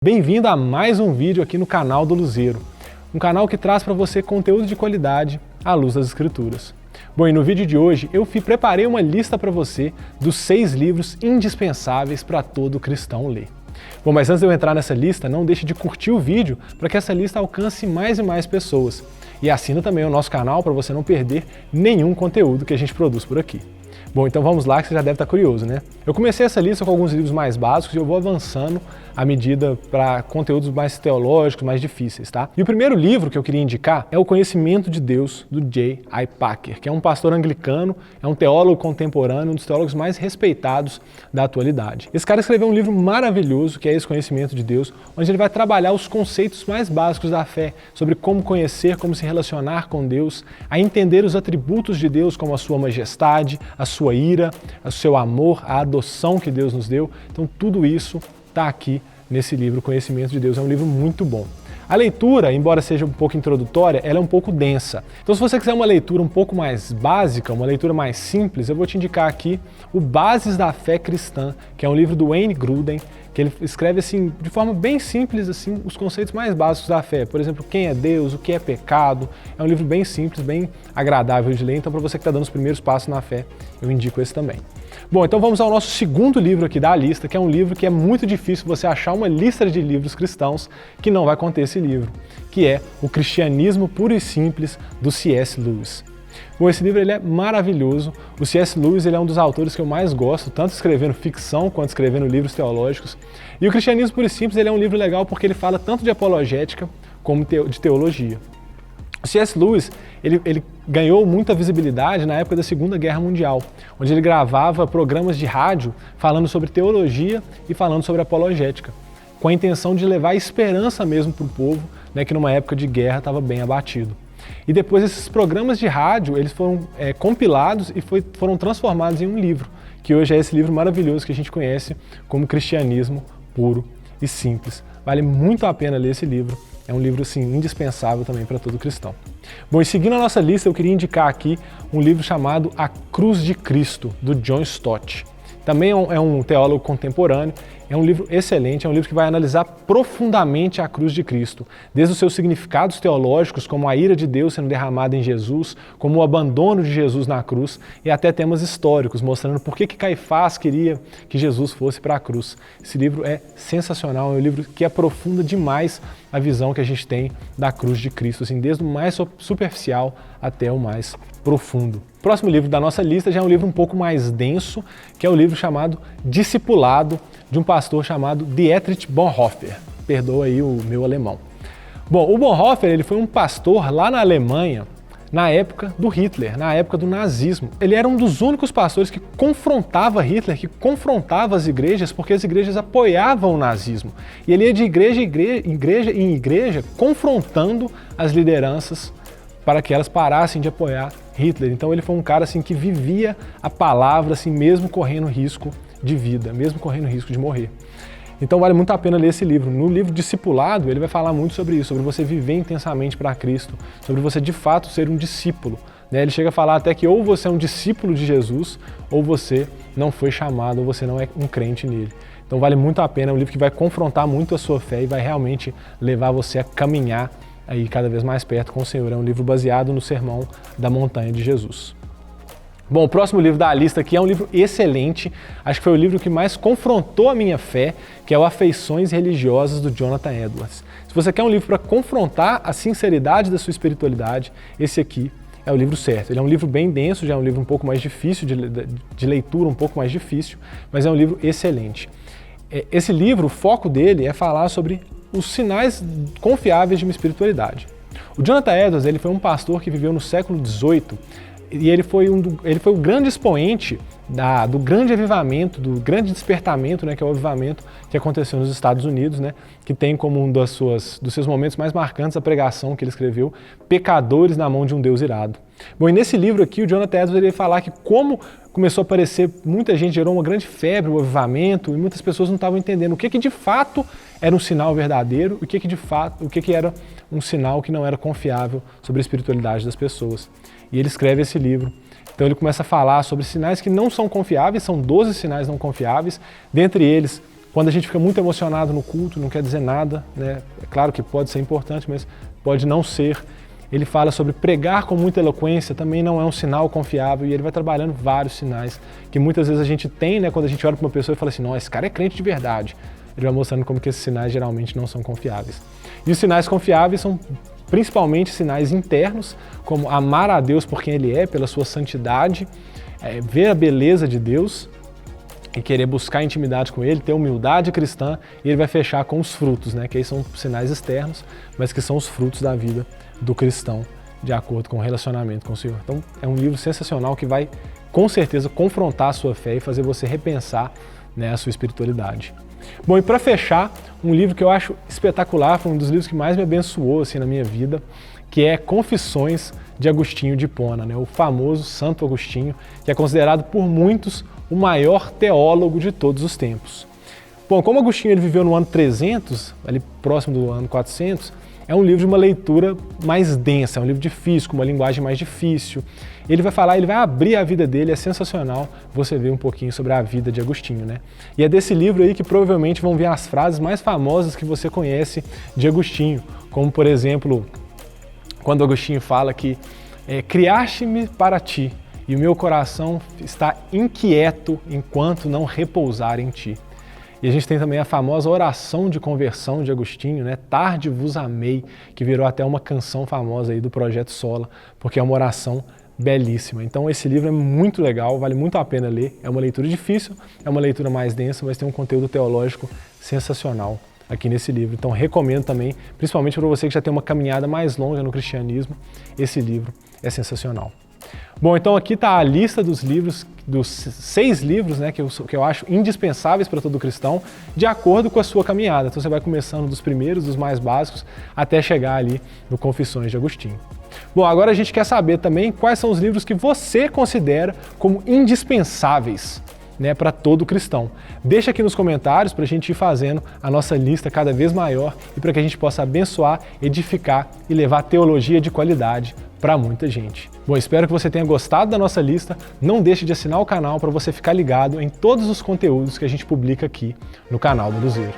Bem-vindo a mais um vídeo aqui no canal do Luzeiro, um canal que traz para você conteúdo de qualidade à luz das Escrituras. Bom, e no vídeo de hoje eu preparei uma lista para você dos 6 livros indispensáveis para todo cristão ler. Bom, mas antes de eu entrar nessa lista, não deixe de curtir o vídeo para que essa lista alcance mais e mais pessoas. E assina também o nosso canal para você não perder nenhum conteúdo que a gente produz por aqui. Bom, então vamos lá que você já deve estar curioso, né? Eu comecei essa lista com alguns livros mais básicos e eu vou avançando à medida para conteúdos mais teológicos, mais difíceis, tá? E o primeiro livro que eu queria indicar é O Conhecimento de Deus, do J.I. Packer, que é um pastor anglicano, é um teólogo contemporâneo, um dos teólogos mais respeitados da atualidade. Esse cara escreveu um livro maravilhoso, que é esse Conhecimento de Deus, onde ele vai trabalhar os conceitos mais básicos da fé, sobre como conhecer, como se relacionar com Deus, a entender os atributos de Deus, como a sua majestade, a sua ira, o seu amor, a adoção que Deus nos deu. Então tudo isso está aqui nesse livro, Conhecimento de Deus. É um livro muito bom. A leitura, embora seja um pouco introdutória, ela é um pouco densa. Então se você quiser uma leitura um pouco mais básica, uma leitura mais simples, eu vou te indicar aqui o Bases da Fé Cristã, que é um livro do Wayne Grudem, que ele escreve assim, de forma bem simples, assim, os conceitos mais básicos da fé. Por exemplo, quem é Deus, o que é pecado. É um livro bem simples, bem agradável de ler. Então, para você que está dando os primeiros passos na fé, eu indico esse também. Bom, então vamos ao nosso segundo livro aqui da lista, que é um livro que é muito difícil você achar uma lista de livros cristãos que não vai conter esse livro, que é O Cristianismo Puro e Simples, do C.S. Lewis. Bom, esse livro ele é maravilhoso. O C.S. Lewis ele é um dos autores que eu mais gosto, tanto escrevendo ficção quanto escrevendo livros teológicos. E o Cristianismo Puro e Simples ele é um livro legal porque ele fala tanto de apologética como de teologia. O C.S. Lewis ele ganhou muita visibilidade na época da Segunda Guerra Mundial, onde ele gravava programas de rádio falando sobre teologia e falando sobre apologética, com a intenção de levar esperança mesmo para o povo, né, que numa época de guerra estava bem abatido. E depois esses programas de rádio eles foram compilados e foram transformados em um livro, que hoje é esse livro maravilhoso que a gente conhece como Cristianismo Puro e Simples. Vale muito a pena ler esse livro. É um livro assim, indispensável também para todo cristão. Bom, e seguindo a nossa lista, eu queria indicar aqui um livro chamado A Cruz de Cristo, do John Stott. Também é um teólogo contemporâneo, é um livro excelente, é um livro que vai analisar profundamente a cruz de Cristo, desde os seus significados teológicos, como a ira de Deus sendo derramada em Jesus, como o abandono de Jesus na cruz, e até temas históricos, mostrando por que Caifás queria que Jesus fosse para a cruz. Esse livro é sensacional, é um livro que aprofunda demais a visão que a gente tem da cruz de Cristo, assim, desde o mais superficial até o mais profundo. O próximo livro da nossa lista já é um livro um pouco mais denso, que é o livro chamado Discipulado, de um pastor chamado Dietrich Bonhoeffer. Perdoa aí o meu alemão. Bom, o Bonhoeffer ele foi um pastor lá na Alemanha, na época do Hitler, na época do nazismo. Ele era um dos únicos pastores que confrontava Hitler, que confrontava as igrejas, porque as igrejas apoiavam o nazismo. E ele ia de igreja em igreja, confrontando as lideranças para que elas parassem de apoiar Hitler. Então ele foi um cara assim, que vivia a palavra, assim, mesmo correndo risco de vida, mesmo correndo risco de morrer. Então vale muito a pena ler esse livro. No livro Discipulado, ele vai falar muito sobre isso, sobre você viver intensamente para Cristo, sobre você de fato ser um discípulo. Ele chega a falar até que ou você é um discípulo de Jesus, ou você não foi chamado, ou você não é um crente nele. Então vale muito a pena, é um livro que vai confrontar muito a sua fé e vai realmente levar você a caminhar aí cada vez mais perto com o Senhor. É um livro baseado no Sermão da Montanha de Jesus. Bom, o próximo livro da lista aqui é um livro excelente, acho que foi o livro que mais confrontou a minha fé, que é o Afeições Religiosas, do Jonathan Edwards. Se você quer um livro para confrontar a sinceridade da sua espiritualidade, esse aqui é o livro certo. Ele é um livro bem denso, já é um livro um pouco mais difícil, de leitura um pouco mais difícil, mas é um livro excelente. Esse livro, o foco dele é falar sobre os sinais confiáveis de uma espiritualidade. O Jonathan Edwards ele foi um pastor que viveu no século XVIII, e ele foi o grande expoente do grande avivamento, do grande despertamento, né, que é o avivamento que aconteceu nos Estados Unidos, né, que tem como um dos seus momentos mais marcantes a pregação que ele escreveu, Pecadores na Mão de um Deus Irado. Bom, e nesse livro aqui, o Jonathan Edwards ele vai falar que como começou a aparecer, muita gente gerou uma grande febre, o avivamento, e muitas pessoas não estavam entendendo o que de fato era um sinal verdadeiro e o que era um sinal que não era confiável sobre a espiritualidade das pessoas. E ele escreve esse livro. Então ele começa a falar sobre sinais que não são confiáveis, são 12 sinais não confiáveis, dentre eles Quando a gente fica muito emocionado no culto, não quer dizer nada, né? É claro que pode ser importante, mas pode não ser. Ele fala sobre pregar com muita eloquência, também não é um sinal confiável, e ele vai trabalhando vários sinais que muitas vezes a gente tem, né, quando a gente olha para uma pessoa e fala assim, não, esse cara é crente de verdade. Ele vai mostrando como que esses sinais geralmente não são confiáveis. E os sinais confiáveis são principalmente sinais internos, como amar a Deus por quem Ele é, pela sua santidade, ver a beleza de Deus e querer buscar intimidade com Ele, ter humildade cristã, e ele vai fechar com os frutos, né, que aí são sinais externos, mas que são os frutos da vida do cristão, de acordo com o relacionamento com o Senhor. Então é um livro sensacional que vai com certeza confrontar a sua fé e fazer você repensar, né, a sua espiritualidade. Bom, e para fechar, um livro que eu acho espetacular, foi um dos livros que mais me abençoou assim, na minha vida, que é Confissões de Agostinho de Hipona, né, o famoso Santo Agostinho, que é considerado por muitos o maior teólogo de todos os tempos. Bom, como Agostinho ele viveu no ano 300, ali próximo do ano 400, é um livro de uma leitura mais densa, é um livro difícil, com uma linguagem mais difícil. Ele vai falar, ele vai abrir a vida dele, é sensacional você ver um pouquinho sobre a vida de Agostinho, né? E é desse livro aí que provavelmente vão vir as frases mais famosas que você conhece de Agostinho, como por exemplo, quando Agostinho fala que criaste-me para ti, e o meu coração está inquieto enquanto não repousar em ti. E a gente tem também a famosa oração de conversão de Agostinho, né? Tarde vos amei, que virou até uma canção famosa aí do Projeto Sola, porque é uma oração belíssima. Então esse livro é muito legal, vale muito a pena ler. É uma leitura difícil, é uma leitura mais densa, mas tem um conteúdo teológico sensacional aqui nesse livro. Então recomendo também, principalmente para você que já tem uma caminhada mais longa no cristianismo, esse livro é sensacional. Bom, então aqui está a lista dos livros, dos 6 livros, né, que eu acho indispensáveis para todo cristão, de acordo com a sua caminhada. Então você vai começando dos primeiros, dos mais básicos, até chegar ali no Confissões de Agostinho. Bom, agora a gente quer saber também quais são os livros que você considera como indispensáveis, né, para todo cristão. Deixa aqui nos comentários para a gente ir fazendo a nossa lista cada vez maior e para que a gente possa abençoar, edificar e levar teologia de qualidade para muita gente. Bom, espero que você tenha gostado da nossa lista. Não deixe de assinar o canal para você ficar ligado em todos os conteúdos que a gente publica aqui no canal do Luzeiro.